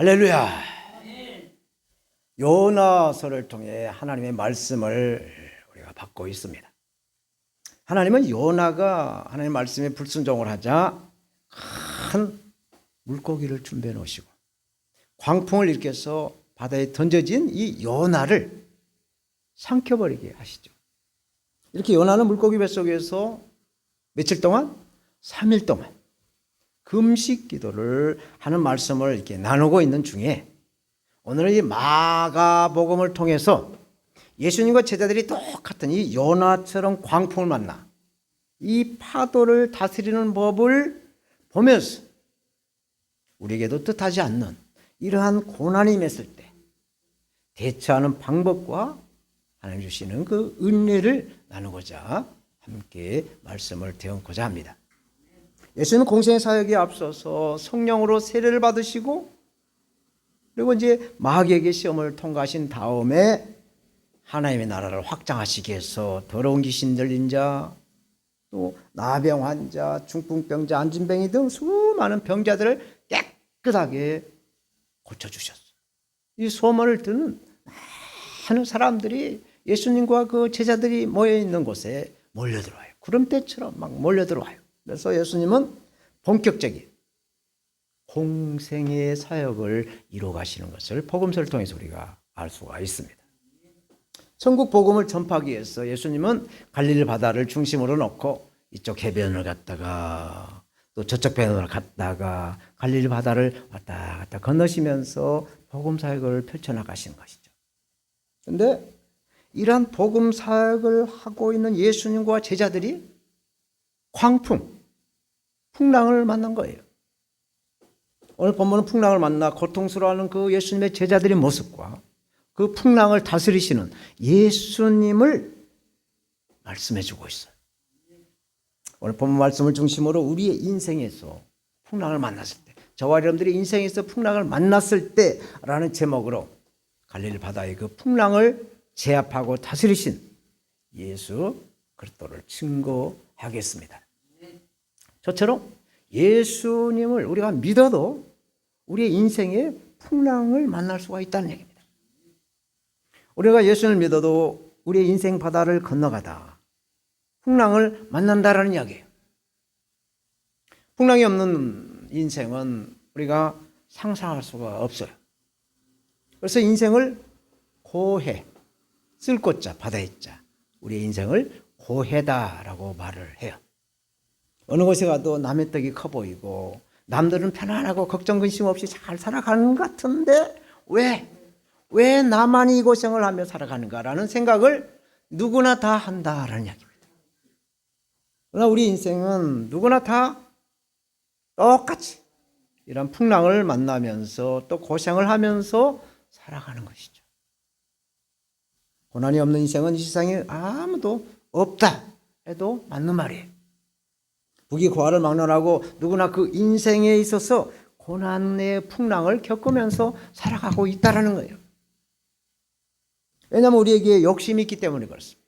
할렐루야. 요나서를 통해 하나님의 말씀을 우리가 받고 있습니다. 하나님은 요나가 하나님의 말씀에 불순종을 하자 큰 물고기를 준비해 놓으시고 광풍을 일으켜서 바다에 던져진 이 요나를 삼켜버리게 하시죠. 이렇게 요나는 물고기 뱃속에서 며칠 동안? 3일 동안 금식 기도를 하는 말씀을 이렇게 나누고 있는 중에 오늘은 이 마가복음을 통해서 예수님과 제자들이 똑같은 이 요나처럼 광풍을 만나 이 파도를 다스리는 법을 보면서 우리에게도 뜻하지 않는 이러한 고난이 임했을 때 대처하는 방법과 하나님 주시는 그 은혜를 나누고자 함께 말씀을 되얹고자 합니다. 예수님은 공생의 사역에 앞서서 성령으로 세례를 받으시고 그리고 이제 마귀에게 시험을 통과하신 다음에 하나님의 나라를 확장하시기 위해서 더러운 귀신 들린 자, 또 나병 환자, 중풍병자, 안진뱅이 등 수많은 병자들을 깨끗하게 고쳐주셨어요. 이 소문을 듣는 많은 사람들이 예수님과 그 제자들이 모여있는 곳에 몰려들어와요. 구름대처럼 막 몰려들어와요. 그래서 예수님은 본격적인 공생의 사역을 이루어가시는 것을 복음서를 통해서 우리가 알 수가 있습니다. 천국 복음을 전파하기 위해서 예수님은 갈릴리 바다를 중심으로 놓고 이쪽 해변을 갔다가 또 저쪽 해변을 갔다가 갈릴리 바다를 왔다 갔다 건너시면서 복음 사역을 펼쳐나가시는 것이죠. 그런데 이러한 복음 사역을 하고 있는 예수님과 제자들이 풍랑을 만난 거예요. 오늘 본문은 풍랑을 만나 고통스러워하는 그 예수님의 제자들의 모습과 그 풍랑을 다스리시는 예수님을 말씀해 주고 있어요. 오늘 본문 말씀을 중심으로 우리의 인생에서 풍랑을 만났을 때, 저와 여러분들이 인생에서 풍랑을 만났을 때라는 제목으로 갈릴리 바다의 그 풍랑을 제압하고 다스리신 예수 그리스도를 증거하겠습니다. 저처럼 예수님을 우리가 믿어도 우리의 인생에 풍랑을 만날 수가 있다는 얘기입니다. 우리가 예수님을 믿어도 우리의 인생 바다를 건너가다 풍랑을 만난다라는 이야기예요. 풍랑이 없는 인생은 우리가 상상할 수가 없어요. 그래서 인생을 고해, 쓸 곳자, 바다의 자, 우리의 인생을 고해다라고 말을 해요. 어느 곳에 가도 남의 떡이 커 보이고 남들은 편안하고 걱정 근심 없이 잘 살아가는 것 같은데 왜 나만 이 고생을 하며 살아가는가라는 생각을 누구나 다 한다라는 이야기입니다. 그러나 우리 인생은 누구나 다 똑같이 이런 풍랑을 만나면서 또 고생을 하면서 살아가는 것이죠. 고난이 없는 인생은 이 세상에 아무도 없다 해도 맞는 말이에요. 부귀 고화를 막론하고 누구나 그 인생에 있어서 고난의 풍랑을 겪으면서 살아가고 있다는 거예요. 왜냐하면 우리에게 욕심이 있기 때문에 그렇습니다.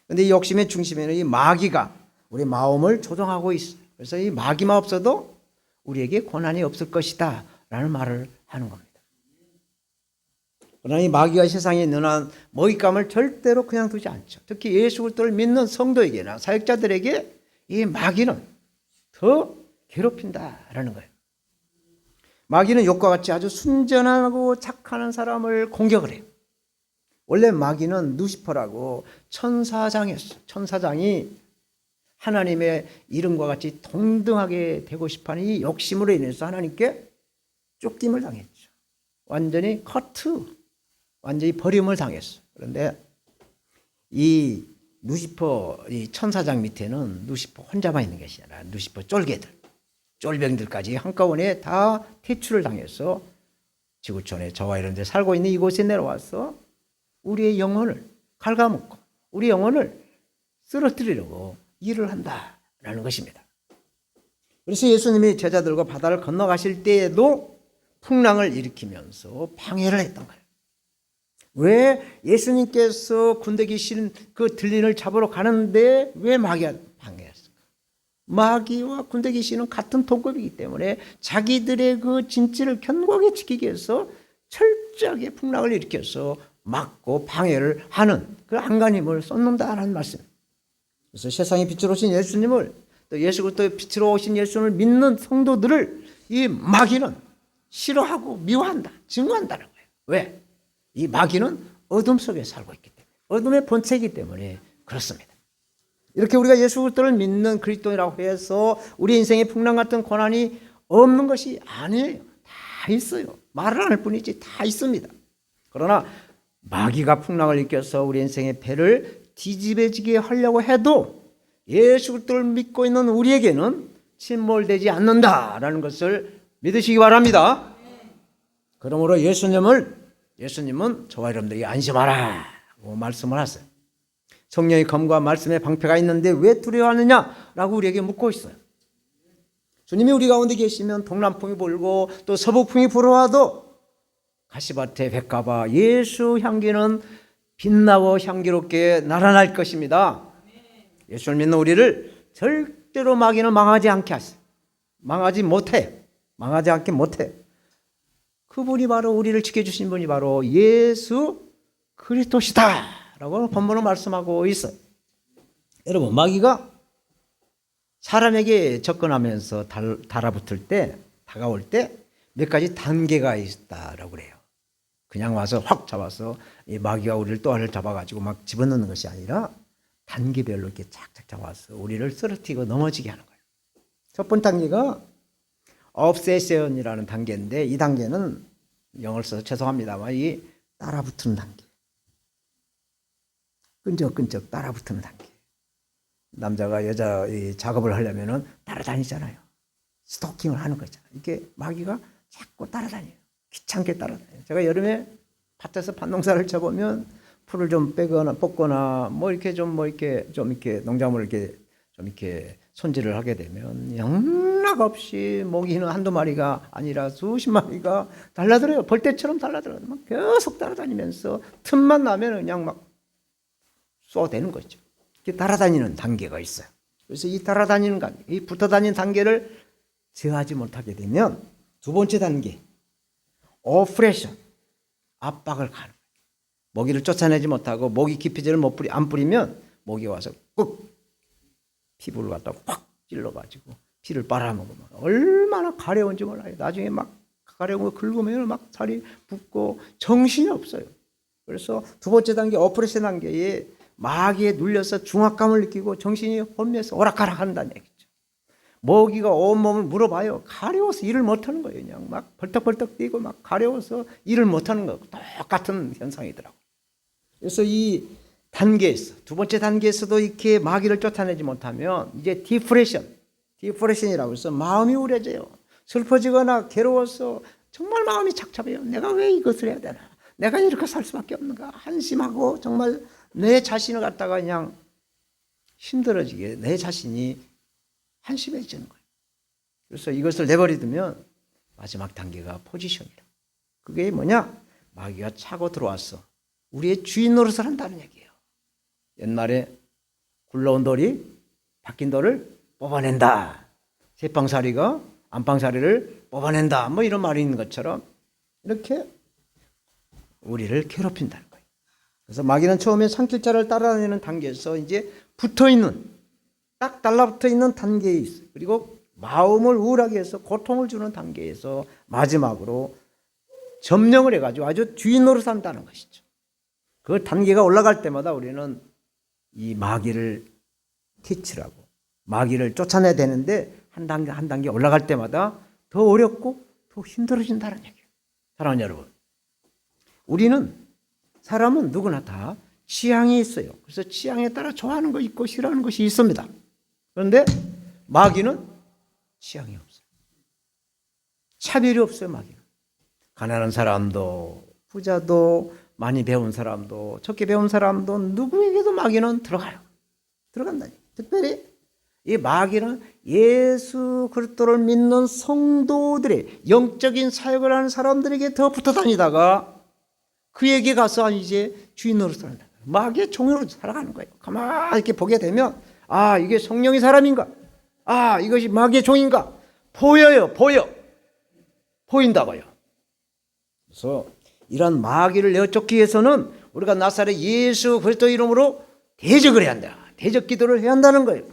그런데 이 욕심의 중심에는 이 마귀가 우리 마음을 조종하고 있어요. 그래서 이 마귀만 없어도 우리에게 고난이 없을 것이다 라는 말을 하는 겁니다. 그러나 이 마귀가 세상에 있는 한 먹잇감을 절대로 그냥 두지 않죠. 특히 예수 그리스도를 믿는 성도에게나 사역자들에게 이 마귀는 더 괴롭힌다라는 거예요. 마귀는 욕과 같이 아주 순전하고 착한 사람을 공격을 해요. 원래 마귀는 누시퍼라고 천사장이었어요. 천사장이 하나님의 이름과 같이 동등하게 되고 싶어하는 이 욕심으로 인해서 하나님께 쫓김을 당했죠. 완전히 완전히 버림을 당했어요. 그런데 이 누시퍼, 이 천사장 밑에는 누시퍼 혼자만 있는 것이 아니라 누시퍼 쫄병들까지 한꺼번에 다 퇴출을 당해서 지구촌에 저와 이런 데 살고 있는 이곳에 내려와서 우리의 영혼을 갉아먹고 우리 영혼을 쓰러뜨리려고 일을 한다라는 것입니다. 그래서 예수님이 제자들과 바다를 건너가실 때에도 풍랑을 일으키면서 방해를 했던 거예요. 왜 예수님께서 군대 귀신 그 들린을 잡으러 가는데 왜 마귀가 방해했을까? 마귀와 군대 귀신은 같은 동급이기 때문에 자기들의 그 진지를 견고하게 지키기 위해서 철저하게 풍랑을 일으켜서 막고 방해를 하는 그 안간힘을 쏟는다라는 말씀. 그래서 세상에 빛으로 오신 예수님을, 또 예수 그리스도의 빛으로 오신 예수님을 믿는 성도들을 이 마귀는 싫어하고 미워한다, 증오한다는 거예요. 왜? 이 마귀는 어둠 속에 살고 있기 때문에, 어둠의 본체이기 때문에 그렇습니다. 이렇게 우리가 예수 그리스도를 믿는 그리스도인이라고 해서 우리 인생에 풍랑 같은 고난이 없는 것이 아니에요. 다 있어요. 말을 안 할 뿐이지 다 있습니다. 그러나 마귀가 풍랑을 일으켜서 우리 인생의 배를 뒤집어지게 하려고 해도 예수 그리스도를 믿고 있는 우리에게는 침몰되지 않는다라는 것을 믿으시기 바랍니다. 그러므로 예수님은 저와 여러분들이 안심하라고 말씀을 하세요. 성령의 검과 말씀의 방패가 있는데 왜 두려워하느냐라고 우리에게 묻고 있어요. 주님이 우리 가운데 계시면 동남풍이 불고 또 서북풍이 불어와도 가시밭에 백가봐 예수 향기는 빛나고 향기롭게 날아날 것입니다. 예수를 믿는 우리를 절대로 마귀는 망하지 않게 하세요. 망하지 않게 못해. 그분이 바로 우리를 지켜주신 분이 바로 예수 그리스도시다 라고 본문을 말씀하고 있어요. 여러분, 마귀가 사람에게 접근하면서 다가올 때 몇 가지 단계가 있다라고 그래요. 그냥 와서 확 잡아서 이 마귀가 우리를 또 알을 잡아가지고 막 집어넣는 것이 아니라 단계별로 이렇게 착착 잡아서 우리를 쓰러뜨리고 넘어지게 하는 거예요. 첫 번째 단계가 obsession이라는 단계인데, 이 단계는 영어를 써서 죄송합니다만 이 따라붙는 단계. 끈적끈적 따라붙는 단계. 남자가 여자 작업을 하려면은 따라다니잖아요. 스토킹을 하는 거잖아요. 이렇게 마귀가 자꾸 따라다녀요. 귀찮게 따라다녀요. 제가 여름에 밭에서 밭농사를 쳐보면 풀을 좀 뽑거나 이렇게 농작물을 이렇게 손질을 하게 되면 영락없이 모기는 한두 마리가 아니라 수십 마리가 달라들어요. 벌떼처럼 달라들어요. 막 계속 따라다니면서 틈만 나면 그냥 막 쏘아대는 거죠. 이렇게 따라다니는 단계가 있어요. 그래서 이 따라다니는 단계, 이 붙어다니는 단계를 제어하지 못하게 되면 두 번째 단계, 오프레션, 압박을 가는 거예요. 모기를 쫓아내지 못하고 모기 기피제를 안 뿌리면 모기가 와서 꾹 피부를 갖다 확 찔러가지고 피를 빨아먹으면 얼마나 가려운지 몰라요. 나중에 막 가려운 거 긁으면 막 살이 붓고 정신이 없어요. 그래서 두 번째 단계, 오프레션 단계에 마귀에 눌려서 중압감을 느끼고 정신이 혼미해서 오락가락 한다는 얘기죠. 모기가 온몸을 물어봐요. 가려워서 일을 못하는 거예요. 그냥 막 벌떡벌떡 뛰고 막 가려워서 일을 못하는 거 똑같은 현상이더라고요. 그래서 이 단계에서, 두 번째 단계에서도 이렇게 마귀를 쫓아내지 못하면 이제 디프레션이라고 해서 마음이 우울해져요. 슬퍼지거나 괴로워서 정말 마음이 착잡해요. 내가 왜 이것을 해야 되나? 내가 이렇게 살 수밖에 없는가? 한심하고 정말 내 자신을 갖다가 그냥 힘들어지게 내 자신이 한심해지는 거예요. 그래서 이것을 내버려두면 마지막 단계가 포지션이라. 그게 뭐냐? 마귀가 차고 들어와서 우리의 주인 노릇을 한다는 얘기예요. 옛날에 굴러온 돌이 박힌 돌을 뽑아낸다. 새빵사리가 안빵사리를 뽑아낸다. 이런 말이 있는 것처럼 이렇게 우리를 괴롭힌다는 거예요. 그래서 마귀는 처음에 산길자를 따라다니는 단계에서 이제 딱 달라붙어 있는 단계에 있어요. 그리고 마음을 우울하게 해서 고통을 주는 단계에서 마지막으로 점령을 해가지고 아주 주인 노릇을 한다는 것이죠. 그 단계가 올라갈 때마다 우리는 이 마귀를 퇴치라고, 마귀를 쫓아내야 되는데 한 단계 한 단계 올라갈 때마다 더 어렵고 더 힘들어진다는 얘기예요. 사랑하는 여러분, 사람은 누구나 다 취향이 있어요. 그래서 취향에 따라 좋아하는 거 있고 싫어하는 것이 있습니다. 그런데 마귀는 취향이 없어요. 차별이 없어요. 마귀는. 가난한 사람도 부자도 많이 배운 사람도 적게 배운 사람도 누구에게도 마귀는 들어간다. 특별히 이 마귀는 예수 그리스도를 믿는 성도들의 영적인 사역을 하는 사람들에게 더 붙어 다니다가 그에게 가서 이제 주인 노릇을 한다. 마귀의 종으로 살아가는 거예요. 가만히 이렇게 보게 되면 이게 성령의 사람인가? 아, 이것이 마귀의 종인가? 보여요, 보인다고요. 그래서 이런 마귀를 내쫓기 위해서는 우리가 나사렛 예수 그리스도 이름으로 대적을 해야 한다. 대적 기도를 해야 한다는 거예요.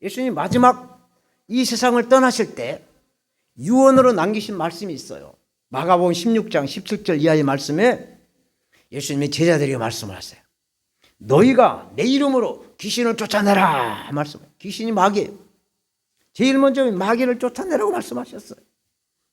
예수님 마지막 이 세상을 떠나실 때 유언으로 남기신 말씀이 있어요. 마가복음 16장 17절 이하의 말씀에 예수님이 제자들에게 말씀을 하세요. 너희가 내 이름으로 귀신을 쫓아내라 말씀. 귀신이 마귀예요. 제일 먼저 마귀를 쫓아내라고 말씀하셨어요.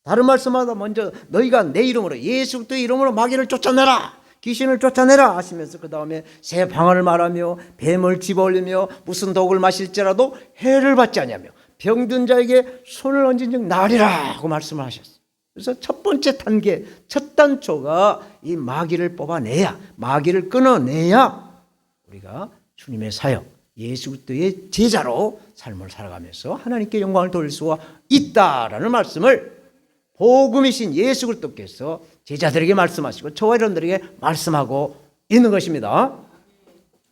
다른 말씀마다 먼저 너희가 내 이름으로 예수 그리스도의 이름으로 마귀를 쫓아내라, 귀신을 쫓아내라 하시면서 그 다음에 새 방언을 말하며 뱀을 집어올리며 무슨 독을 마실지라도 해를 받지 아니하며 병든 자에게 손을 얹은 즉 나으리라 하고 말씀을 하셨어요. 그래서 첫 번째 단계, 첫 단초가 이 마귀를 뽑아내야, 마귀를 끊어내야 우리가 주님의 사역, 예수 그리스도의 제자로 삶을 살아가면서 하나님께 영광을 돌릴 수가 있다라는 말씀을 복음이신 예수 그리스도께서 제자들에게 말씀하시고 저와 여러분들에게 말씀하고 있는 것입니다.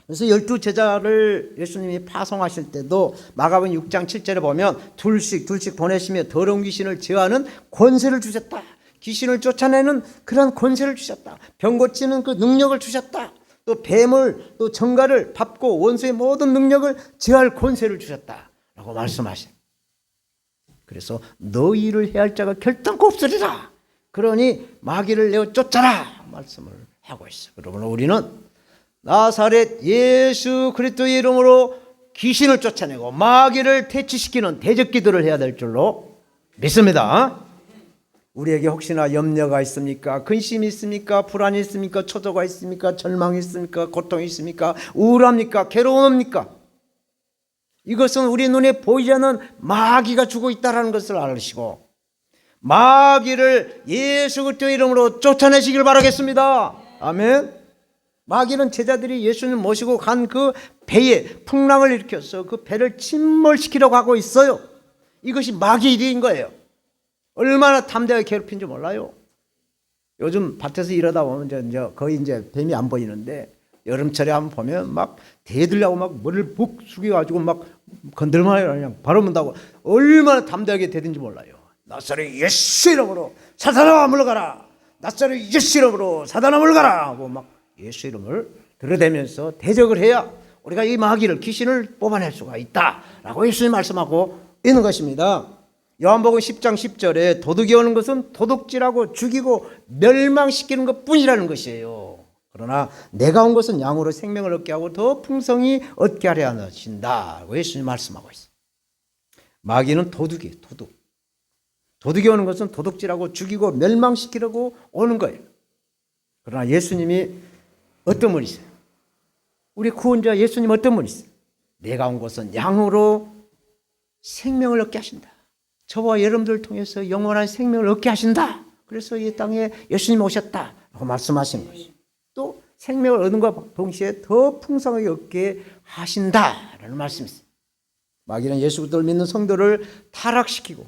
그래서 12제자를 예수님이 파송하실 때도 마가복음 6장 7절에 보면 둘씩 보내시며 더러운 귀신을 제어하는 권세를 주셨다. 귀신을 쫓아내는 그런 권세를 주셨다. 병 고치는 그 능력을 주셨다. 또 뱀을, 또 정갈을 밟고 원수의 모든 능력을 제어할 권세를 주셨다라고 말씀하셔요. 그래서 너희를 해할 자가 결단코 없으리라. 그러니 마귀를 내어 쫓아라 말씀을 하고 있어요. 여러분, 우리는 나사렛 예수 그리스도의 이름으로 귀신을 쫓아내고 마귀를 퇴치시키는 대적 기도를 해야 될 줄로 믿습니다. 우리에게 혹시나 염려가 있습니까? 근심이 있습니까? 불안이 있습니까? 초조가 있습니까? 절망이 있습니까? 고통이 있습니까? 우울합니까? 괴로움입니까? 이것은 우리 눈에 보이지 않는 마귀가 주고 있다는 것을 알으시고 마귀를 예수 그리스도의 이름으로 쫓아내시길 바라겠습니다. 아멘. 마귀는 제자들이 예수님 모시고 간 그 배에 풍랑을 일으켜서 그 배를 침몰시키려고 하고 있어요. 이것이 마귀의 일인 거예요. 얼마나 담대하게 괴롭힌지 몰라요. 요즘 밭에서 일하다 보면 이제 거의 이제 뱀이 안 보이는데 여름철에 한번 보면 막 대들려고 막 머리를 푹 숙여가지고 막 건들만 해요. 그냥 바로 문다고 얼마나 담대하게 대든지 몰라요. 나사렛 예수 이름으로 사단아 물러가라. 나사렛 예수 이름으로 사단아 물러가라 하고 막 예수 이름을 들어대면서 대적을 해야 우리가 이 마귀를, 귀신을 뽑아낼 수가 있다라고 예수님 말씀하고 있는 것입니다. 요한복음 10장 10절에 도둑이 오는 것은 도둑질하고 죽이고 멸망시키는 것뿐이라는 것이에요. 그러나 내가 온 것은 양으로 생명을 얻게 하고 더 풍성히 얻게 하려 하신다고 예수님 말씀하고 있어요. 마귀는 도둑이에요. 도둑이 오는 것은 도둑질하고 죽이고 멸망시키려고 오는 거예요. 그러나 예수님이 어떤 분이세요? 우리 구원자 예수님 어떤 분이세요? 내가 온 것은 양으로 생명을 얻게 하신다. 저와 여러분들을 통해서 영원한 생명을 얻게 하신다. 그래서 이 땅에 예수님 오셨다라고 말씀하신 것이죠. 또 생명을 얻는 것과 동시에 더 풍성하게 얻게 하신다라는 말씀이 있어요. 마귀는 예수 그리스도를 믿는 성도를 타락시키고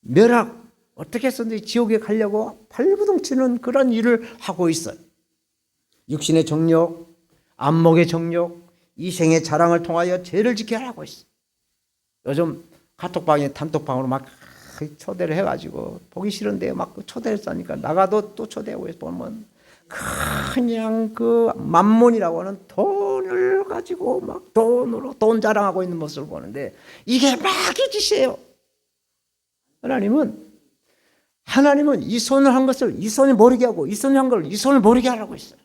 멸하고 어떻게 해서든지 지옥에 가려고 발부둥치는 그런 일을 하고 있어요. 육신의 정욕, 안목의 정욕, 이생의 자랑을 통하여 죄를 지게 하고 있어요. 요즘 카톡방에 단톡방으로 막 초대를 해가지고 보기 싫은데 막 초대했으니까 나가도 또 초대하고 보면 그냥 그 만몬이라고 하는 돈을 가지고 막 돈 자랑하고 있는 모습을 보는데 이게 마귀 짓이에요. 하나님은 이 손을 한 것을 이 손이 모르게 하고 이 손이 한 걸 이 손을 모르게 하라고 했어요.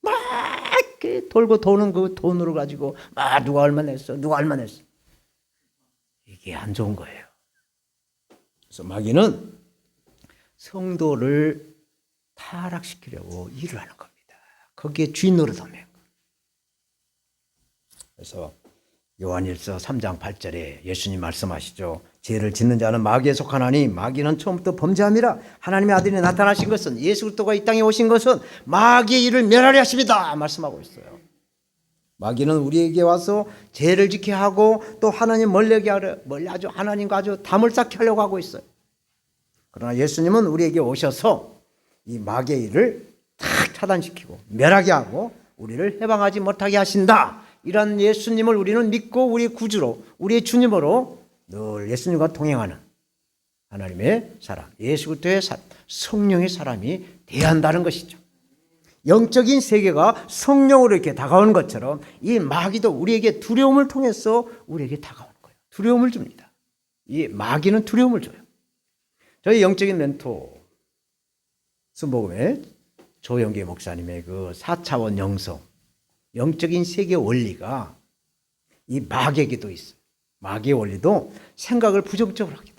막 이렇게 돌고 도는 그 돈으로 가지고 누가 얼마 냈어, 누가 얼마 냈어. 이게 안 좋은 거예요. 그래서 마귀는 성도를 타락시키려고 일을 하는 겁니다. 거기에 주인 노릇하면. 그래서 요한일서 3장 8절에 예수님 말씀하시죠. 죄를 짓는 자는 마귀에 속하나니 마귀는 처음부터 범죄함이라. 하나님의 아들이 나타나신 것은, 예수 그리스도가 이 땅에 오신 것은 마귀의 일을 멸하려 하십니다 말씀하고 있어요. 마귀는 우리에게 와서 죄를 지게 하고 또 하나님 멀리 아주 하나님과 아주 담을 쌓게 하려고 하고 있어요. 그러나 예수님은 우리에게 오셔서 이 마귀의 일을 탁 차단시키고 멸하게 하고 우리를 해방하지 못하게 하신다. 이런 예수님을 우리는 믿고 우리의 구주로, 우리의 주님으로 늘 예수님과 동행하는 하나님의 사람, 예수 그리스도의 사람, 성령의 사람이 되어야 한다는 것이죠. 영적인 세계가 성령으로 이렇게 다가오는 것처럼 이 마귀도 우리에게 두려움을 통해서 우리에게 다가오는 거예요. 두려움을 줍니다. 이 마귀는 두려움을 줘요. 저희 영적인 멘토 순복음의 조영기 목사님의 그 4차원 영성, 영적인 세계 원리가 이 마귀에게도 있어요. 마귀의 원리도 생각을 부정적으로 하게 돼요.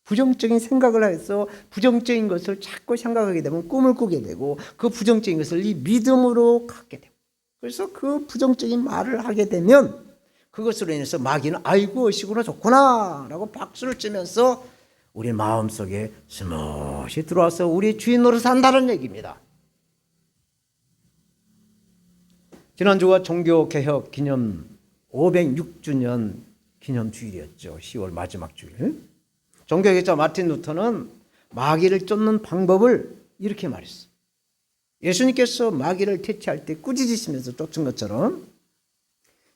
부정적인 생각을 해서 부정적인 것을 자꾸 생각하게 되면 꿈을 꾸게 되고 그 부정적인 것을 이 믿음으로 갖게 되고, 그래서 그 부정적인 말을 하게 되면 그것으로 인해서 마귀는 아이고 의식으로 좋구나 라고 박수를 치면서 우리 마음속에 스며시 들어와서 우리 주인 노릇 한다는 얘기입니다. 지난주가 종교개혁 기념 506주년 기념주일이었죠. 10월 마지막 주일. 종교개혁자 마틴 루터는 마귀를 쫓는 방법을 이렇게 말했어요. 예수님께서 마귀를 퇴치할 때 꾸짖으시면서 쫓은 것처럼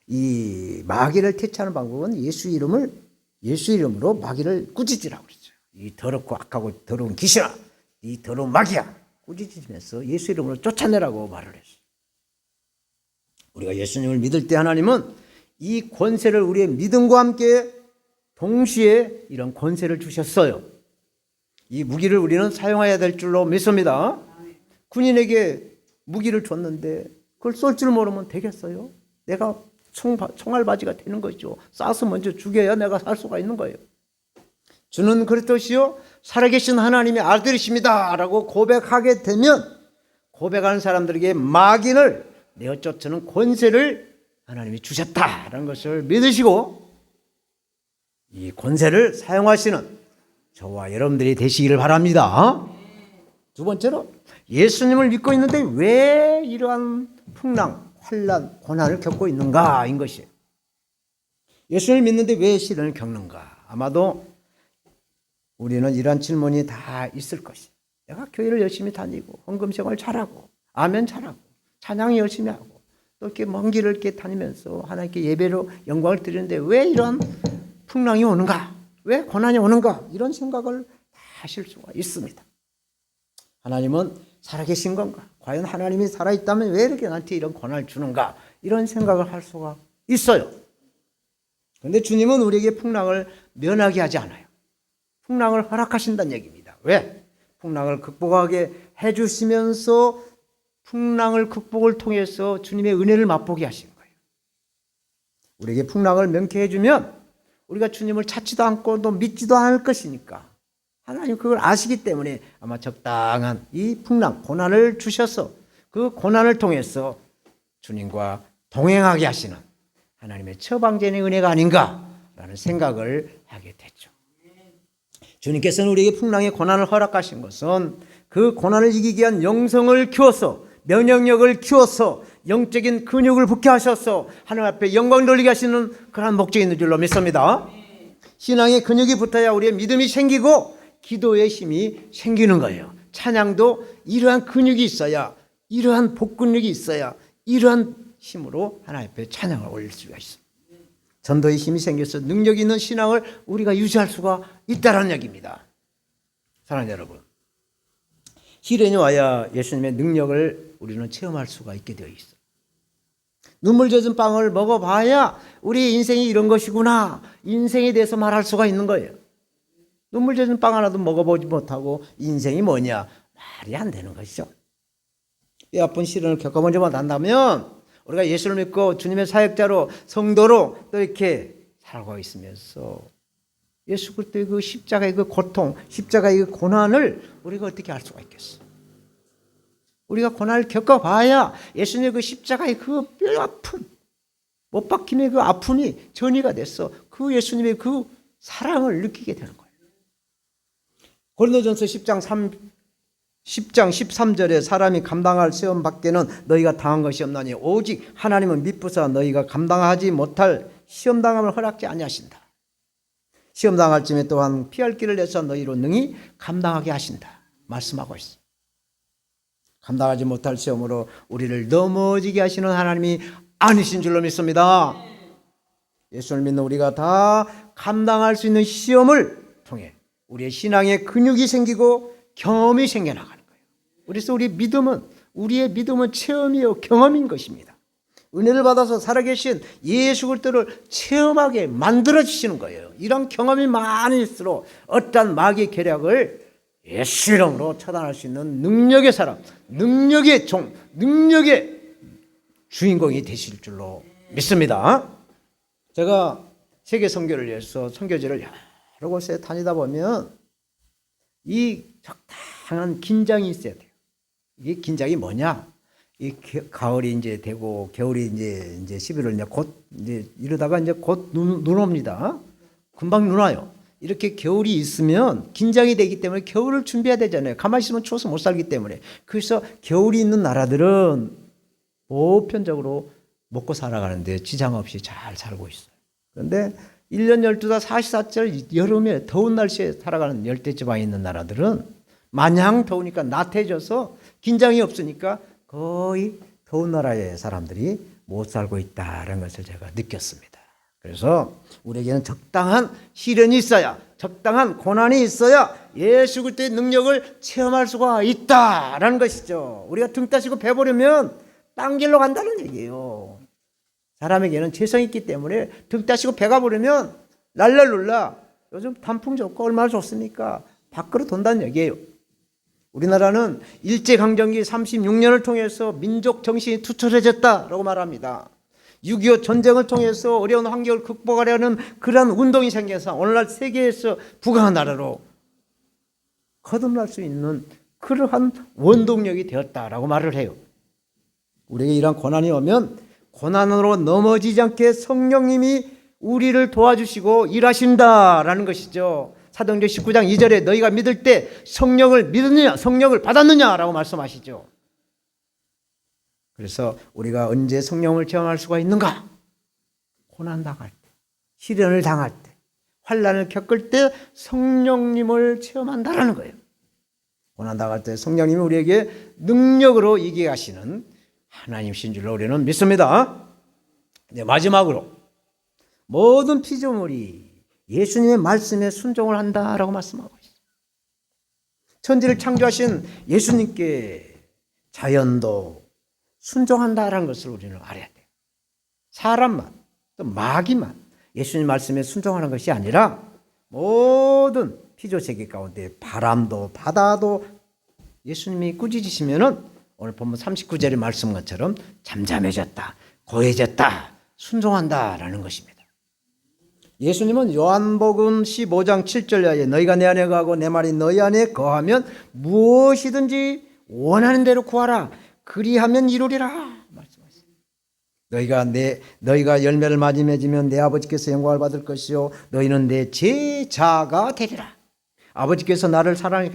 이 마귀를 퇴치하는 방법은 예수 이름으로 마귀를 꾸짖으라고 그랬어요. 이 더럽고 악하고 더러운 귀신아, 이 더러운 마귀야, 꾸짖으시면서 예수 이름으로 쫓아내라고 말을 했어요. 우리가 예수님을 믿을 때 하나님은 이 권세를 우리의 믿음과 함께 동시에 이런 권세를 주셨어요. 이 무기를 우리는 사용해야 될 줄로 믿습니다. 군인에게 무기를 줬는데 그걸 쏠 줄 모르면 되겠어요? 내가 총알바지가 되는 거죠. 쏴서 먼저 죽여야 내가 살 수가 있는 거예요. 주는 그렇듯이요, 살아계신 하나님의 아들이십니다 라고 고백하게 되면 고백하는 사람들에게 마귀를 내어 쫓는 권세를 하나님이 주셨다라는 것을 믿으시고 이 권세를 사용하시는 저와 여러분들이 되시기를 바랍니다. 두 번째로, 예수님을 믿고 있는데 왜 이러한 풍랑, 환난, 고난을 겪고 있는가인 것이에요. 예수님을 믿는데 왜 시련을 겪는가? 아마도 우리는 이러한 질문이 다 있을 것이에요. 내가 교회를 열심히 다니고 헌금생활 잘하고 아멘 잘하고 찬양 열심히 하고 또 이렇게 먼 길을 이렇게 다니면서 하나님께 예배로 영광을 드리는데 왜 이런 풍랑이 오는가? 왜 고난이 오는가? 이런 생각을 다 하실 수가 있습니다. 하나님은 살아계신 건가? 과연 하나님이 살아있다면 왜 이렇게 나한테 이런 고난을 주는가? 이런 생각을 할 수가 있어요. 그런데 주님은 우리에게 풍랑을 면하게 하지 않아요. 풍랑을 허락하신다는 얘기입니다. 왜? 풍랑을 극복하게 해주시면서 풍랑을 극복을 통해서 주님의 은혜를 맛보게 하신 거예요. 우리에게 풍랑을 명쾌해 주면 우리가 주님을 찾지도 않고 또 믿지도 않을 것이니까 하나님 그걸 아시기 때문에 아마 적당한 이 풍랑, 고난을 주셔서 그 고난을 통해서 주님과 동행하게 하시는 하나님의 처방전의 은혜가 아닌가라는 생각을 하게 됐죠. 주님께서는 우리에게 풍랑의 고난을 허락하신 것은 그 고난을 이기기 위한 영성을 키워서 면역력을 키워서 영적인 근육을 붙게 하셔서 하나님 앞에 영광 돌리게 하시는 그런 목적이 있는 줄로 믿습니다. 신앙의 근육이 붙어야 우리의 믿음이 생기고 기도의 힘이 생기는 거예요. 찬양도 이러한 근육이 있어야, 이러한 복근력이 있어야 이러한 힘으로 하나님 앞에 찬양을 올릴 수가 있습니다. 전도의 힘이 생겨서 능력 있는 신앙을 우리가 유지할 수가 있다는 얘기입니다. 사랑하는 여러분, 시련이 와야 예수님의 능력을 우리는 체험할 수가 있게 되어 있어요. 눈물 젖은 빵을 먹어봐야 우리 인생이 이런 것이구나, 인생에 대해서 말할 수가 있는 거예요. 눈물 젖은 빵 하나도 먹어보지 못하고 인생이 뭐냐, 말이 안 되는 것이죠. 뼈 아픈 시련을 겪어보지 못한다면 우리가 예수를 믿고 주님의 사역자로 성도로 또 이렇게 살고 있으면서 예수 그리스도의 그 십자가의 그 고통, 십자가의 그 고난을 우리가 어떻게 알 수가 있겠어? 우리가 고난을 겪어봐야 예수님의 그 십자가의 그 뼈 아픈, 못 박힘의 그 아픔이 전이가 됐어. 그 예수님의 그 사랑을 느끼게 되는 거예요. 고린도전서 10장 13절에 사람이 감당할 시험 밖에는 너희가 당한 것이 없나니 오직 하나님은 미쁘사 너희가 감당하지 못할 시험당함을 허락지 아니하신다. 시험당할 쯤에 또한 피할 길을 내서 너희로 능히 감당하게 하신다 말씀하고 있어. 감당하지 못할 시험으로 우리를 넘어지게 하시는 하나님이 아니신 줄로 믿습니다. 예수를 믿는 우리가 다 감당할 수 있는 시험을 통해 우리의 신앙에 근육이 생기고 경험이 생겨나가는 거예요. 그래서 우리의 믿음은 체험이요 경험인 것입니다. 은혜를 받아서 살아계신 예수 그리스도를 체험하게 만들어 주시는 거예요. 이런 경험이 많을수록 어떠한 마귀의 계략을 예수 이름으로 처단할 수 있는 능력의 사람, 능력의 종, 능력의 주인공이 되실 줄로 믿습니다. 제가 세계 선교를 위해서 선교지를 여러 곳에 다니다 보면 이 적당한 긴장이 있어야 돼요. 이 긴장이 뭐냐? 이 가을이 이제 되고 겨울이 이제 11월 곧 이제 이러다가 이제 곧 눈 옵니다. 금방 눈 와요. 이렇게 겨울이 있으면 긴장이 되기 때문에 겨울을 준비해야 되잖아요. 가만히 있으면 추워서 못 살기 때문에. 그래서 겨울이 있는 나라들은 보편적으로 먹고 살아가는데 지장 없이 잘 살고 있어요. 그런데 1년 12달 44절 여름에 더운 날씨에 살아가는 열대지방에 있는 나라들은 마냥 더우니까 나태해져서 긴장이 없으니까 거의 더운 나라의 사람들이 못 살고 있다는 것을 제가 느꼈습니다. 그래서 우리에게는 적당한 시련이 있어야, 적당한 고난이 있어야 예수 그리스도의 능력을 체험할 수가 있다라는 것이죠. 우리가 등 따시고 배부르면 딴 길로 간다는 얘기예요. 사람에게는 재성이 있기 때문에 등 따시고 배가 부르면 랄랄룰라 요즘 단풍 좋고 얼마나 좋습니까? 밖으로 돈다는 얘기예요. 우리나라는 일제강점기 36년을 통해서 민족 정신이 투철해졌다라고 말합니다. 6.25 전쟁을 통해서 어려운 환경을 극복하려는 그러한 운동이 생겨서 오늘날 세계에서 부강한 나라로 거듭날 수 있는 그러한 원동력이 되었다라고 말을 해요. 우리에게 이러한 고난이 오면 고난으로 넘어지지 않게 성령님이 우리를 도와주시고 일하신다라는 것이죠. 사도행전 19장 2절에 너희가 믿을 때 성령을 믿느냐 성령을 받았느냐라고 말씀하시죠. 그래서 우리가 언제 성령을 체험할 수가 있는가? 고난 당할 때, 시련을 당할 때, 환난을 겪을 때 성령님을 체험한다라는 거예요. 고난 당할 때 성령님이 우리에게 능력으로 이기게 하시는 하나님이신 줄로 우리는 믿습니다. 네, 마지막으로 모든 피조물이 예수님의 말씀에 순종을 한다라고 말씀하고 있어요. 천지를 창조하신 예수님께 자연도 순종한다라는 것을 우리는 알아야 돼요. 사람만 또 마귀만 예수님 말씀에 순종하는 것이 아니라 모든 피조세계 가운데 바람도 바다도 예수님이 꾸짖으시면은 오늘 본문 39절의 말씀 것처럼 잠잠해졌다, 고해졌다, 순종한다라는 것입니다. 예수님은 요한복음 15장 7절에 너희가 내 안에 거하고 내 말이 너희 안에 거하면 무엇이든지 원하는 대로 구하라. 그리하면 이루리라 말씀하셨습니다. 너희가 열매를 많이 맺으면 내 아버지께서 영광을 받을 것이요 너희는 내 제자가 되리라. 아버지께서 나를 사랑한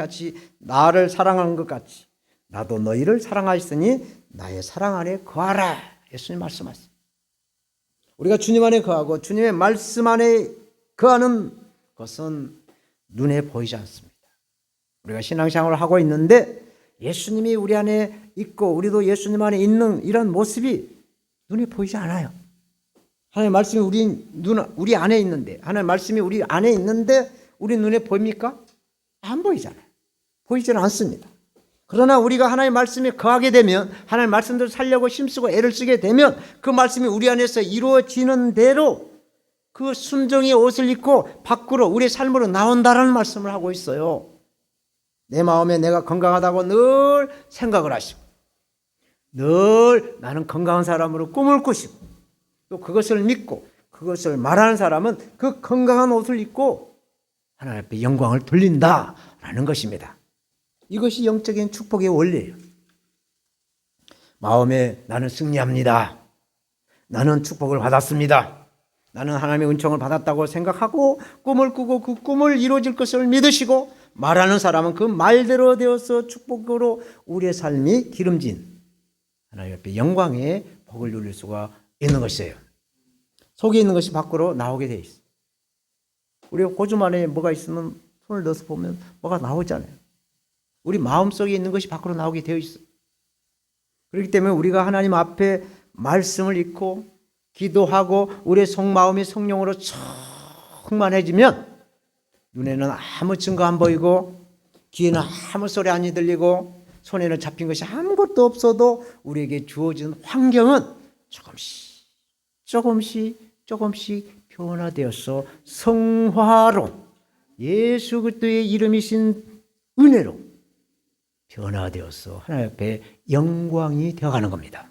것 같이 나도 너희를 사랑하였으니 나의 사랑 안에 거하라. 예수님 말씀하셨습니다. 우리가 주님 안에 거하고 주님의 말씀 안에 거하는 것은 눈에 보이지 않습니다. 우리가 신앙생활을 하고 있는데 예수님이 우리 안에 있고 우리도 예수님 안에 있는 이런 모습이 눈에 보이지 않아요. 하나님의 말씀이 우리 안에 있는데, 하나님의 말씀이 우리 안에 있는데 우리 눈에 보입니까? 안 보이잖아요. 보이지는 않습니다. 그러나 우리가 하나님의 말씀에 거하게 되면, 하나님의 말씀대로 살려고 힘쓰고 애를 쓰게 되면 그 말씀이 우리 안에서 이루어지는 대로 그 순종의 옷을 입고 밖으로 우리의 삶으로 나온다라는 말씀을 하고 있어요. 내 마음에 내가 건강하다고 늘 생각을 하시고 늘 나는 건강한 사람으로 꿈을 꾸시고 또 그것을 믿고 그것을 말하는 사람은 그 건강한 옷을 입고 하나님 앞에 영광을 돌린다라는 것입니다. 이것이 영적인 축복의 원리예요. 마음에 나는 승리합니다. 나는 축복을 받았습니다. 나는 하나님의 은총을 받았다고 생각하고 꿈을 꾸고 그 꿈을 이루어질 것을 믿으시고 말하는 사람은 그 말대로 되어서 축복으로 우리의 삶이 기름진 하나님 앞에 영광의 복을 누릴 수가 있는 것이에요. 속에 있는 것이 밖으로 나오게 되어 있어요. 우리가 고주 안에 뭐가 있으면 손을 넣어서 보면 뭐가 나오잖아요. 우리 마음속에 있는 것이 밖으로 나오게 되어 있어요. 그렇기 때문에 우리가 하나님 앞에 말씀을 읽고 기도하고 우리의 속마음이 성령으로 충만해지면 눈에는 아무 증거 안 보이고 귀에는 아무 소리 안 들리고 손에는 잡힌 것이 아무것도 없어도 우리에게 주어진 환경은 조금씩 변화되어서 성화로 예수 그리스도의 이름이신 은혜로 변화되어서 하나님 앞에 영광이 되어가는 겁니다.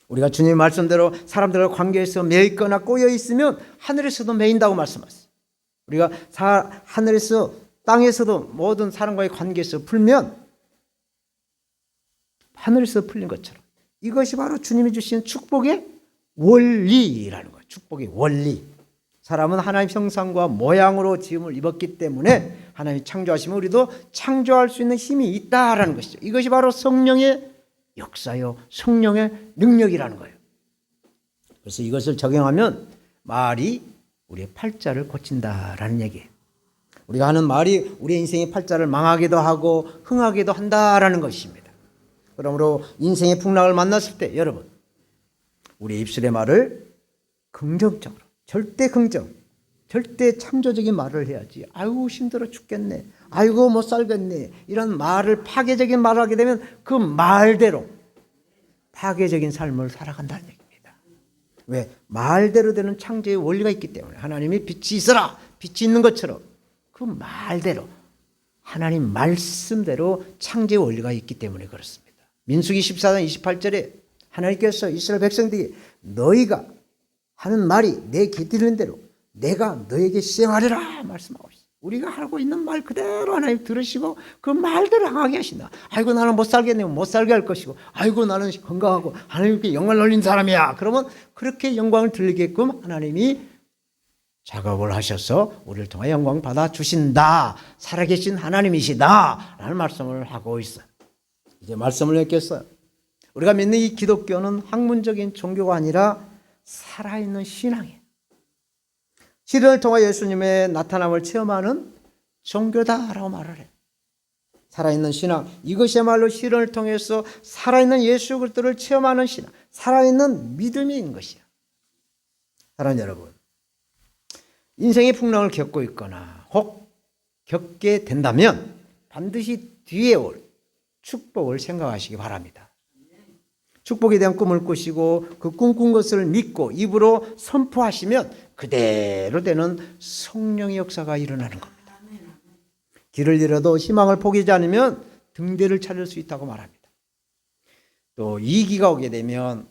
우리가 주님의 말씀대로 사람들과 관계에서 매있거나 꼬여 있으면 하늘에서도 매인다고 말씀하셨어요. 우리가 하늘에서 땅에서도 모든 사람과의 관계에서 풀면 하늘에서 풀린 것처럼 이것이 바로 주님이 주신 축복의 원리라는 거예요. 축복의 원리. 사람은 하나님의 형상과 모양으로 지음을 입었기 때문에 하나님이 창조하시면 우리도 창조할 수 있는 힘이 있다라는 것이죠. 이것이 바로 성령의 역사요, 성령의 능력이라는 거예요. 그래서 이것을 적용하면 말이 우리의 팔자를 고친다라는 얘기예요. 우리가 하는 말이 우리의 인생의 팔자를 망하기도 하고 흥하기도 한다라는 것입니다. 그러므로 인생의 풍랑을 만났을 때 여러분, 우리 입술의 말을 긍정적으로, 절대 긍정, 절대 창조적인 말을 해야지. 아이고 힘들어 죽겠네, 아이고 못 살겠네, 이런 말을, 파괴적인 말을 하게 되면 그 말대로 파괴적인 삶을 살아간다는 얘기입니다. 왜? 말대로 되는 창조의 원리가 있기 때문에. 하나님이 빛이 있어라, 빛이 있는 것처럼 그 말대로, 하나님 말씀대로 창조의 원리가 있기 때문에 그렇습니다. 민수기 14장 28절에 하나님께서 이스라엘 백성들에게 너희가 하는 말이 내 귀 들리는 대로 내가 너에게 시행하리라 말씀하고 있어요. 우리가 하고 있는 말 그대로 하나님 들으시고 그 말대로 행하게 하신다. 아이고 나는 못 살겠네, 못 살게 할 것이고, 아이고 나는 건강하고 하나님께 영광을 올린 사람이야. 그러면 그렇게 영광을 들리게끔 하나님이 작업을 하셔서 우리를 통해 영광 받아 주신다. 살아계신 하나님이시다 라는 말씀을 하고 있어요. 이제 말씀을 맺겠어요. 우리가 믿는 이 기독교는 학문적인 종교가 아니라 살아있는 신앙이에요. 시련을 통해 예수님의 나타남을 체험하는 종교다라고 말을 해요. 살아있는 신앙, 이것이야말로 시련을 통해서 살아있는 예수 그리스도를 체험하는 신앙, 살아있는 믿음인 것이야. 사랑하는 여러분, 인생의 풍랑을 겪고 있거나 혹 겪게 된다면 반드시 뒤에 올 축복을 생각하시기 바랍니다. 축복에 대한 꿈을 꾸시고 그 꿈꾼 것을 믿고 입으로 선포하시면 그대로 되는 성령의 역사가 일어나는 겁니다. 길을 잃어도 희망을 포기하지 않으면 등대를 찾을 수 있다고 말합니다. 또 위기가 오게 되면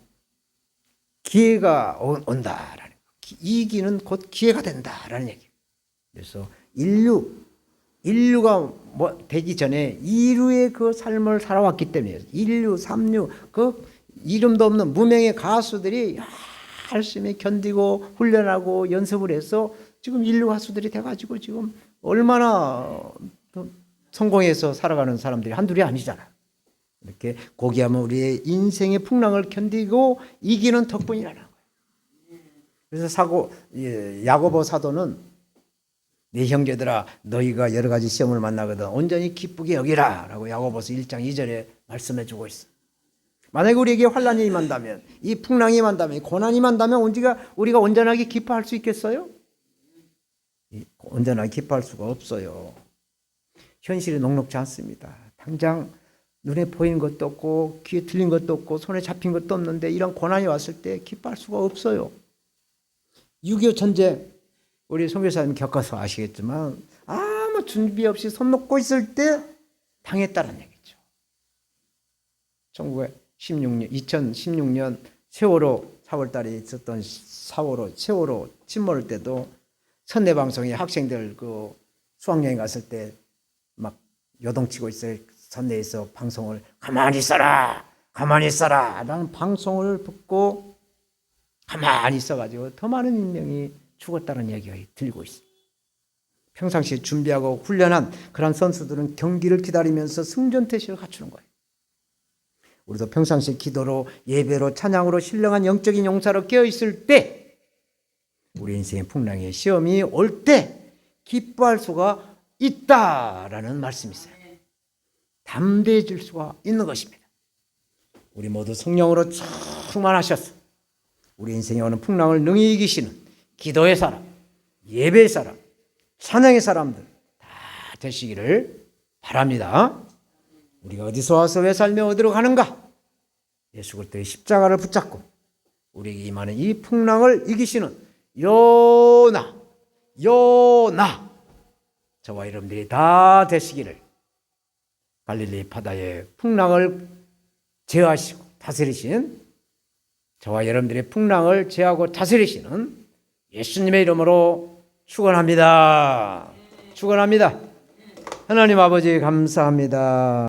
기회가 온다라는 거예요. 위기는 곧 기회가 된다라는 얘기예요. 그래서 인류가 되기 전에 이류의 그 삶을 살아왔기 때문에 인류, 삼류, 그 이름도 없는 무명의 가수들이 열심히 견디고 훈련하고 연습을 해서 지금 인류 가수들이 돼가지고 지금 얼마나 성공해서 살아가는 사람들이 한둘이 아니잖아. 이렇게 고귀하면 우리의 인생의 풍랑을 견디고 이기는 덕분이라는 거예요. 그래서 야고보 사도는 네 형제들아 너희가 여러 가지 시험을 만나거든 온전히 기쁘게 여기라 라고 야고보서 1장 2절에 말씀해 주고 있어. 만약에 우리에게 환난이 임한다면, 이 풍랑이 임한다면, 이 고난이 임한다면 우리가 온전하게 기뻐할 수 있겠어요? 온전하게 기뻐할 수가 없어요. 현실이 녹록지 않습니다. 당장 눈에 보이는 것도 없고 귀에 들린 것도 없고 손에 잡힌 것도 없는데 이런 고난이 왔을 때 기뻐할 수가 없어요. 6.25 전쟁 우리 선교사님 겪어서 아시겠지만 아무 준비 없이 손 놓고 있을 때 당했다는 얘기죠. 2016년 세월호 4월달에 있었던 세월호 침몰 때도 선내방송에 학생들 그 수학여행 갔을 때 막 요동치고 있어요. 선내에서 방송을 가만히 있어라 라는 방송을 듣고 가만히 있어가지고 더 많은 인명이 죽었다는 얘기가 들리고 있어요. 평상시에 준비하고 훈련한 그런 선수들은 경기를 기다리면서 승전태식을 갖추는 거예요. 우리도 평상시 기도로 예배로 찬양으로 신령한 영적인 용사로 깨어있을 때 우리 인생의 풍랑의 시험이 올 때 기뻐할 수가 있다라는 말씀이 있어요. 담대해질 수가 있는 것입니다. 우리 모두 성령으로 충만하셔서 우리 인생에 오는 풍랑을 능히 이기시는 기도의 사람, 예배의 사람, 찬양의 사람들 다 되시기를 바랍니다. 우리가 어디서 와서 왜 살며 어디로 가는가? 예수 그리스도의 십자가를 붙잡고 우리에게 임하는 이 풍랑을 이기시는 요나 저와 여러분들이 다 되시기를, 갈릴리 바다의 풍랑을 제어하시고 다스리신, 저와 여러분들의 풍랑을 제어하고 다스리시는 예수님의 이름으로 축원합니다. 축원합니다. 하나님 아버지 감사합니다.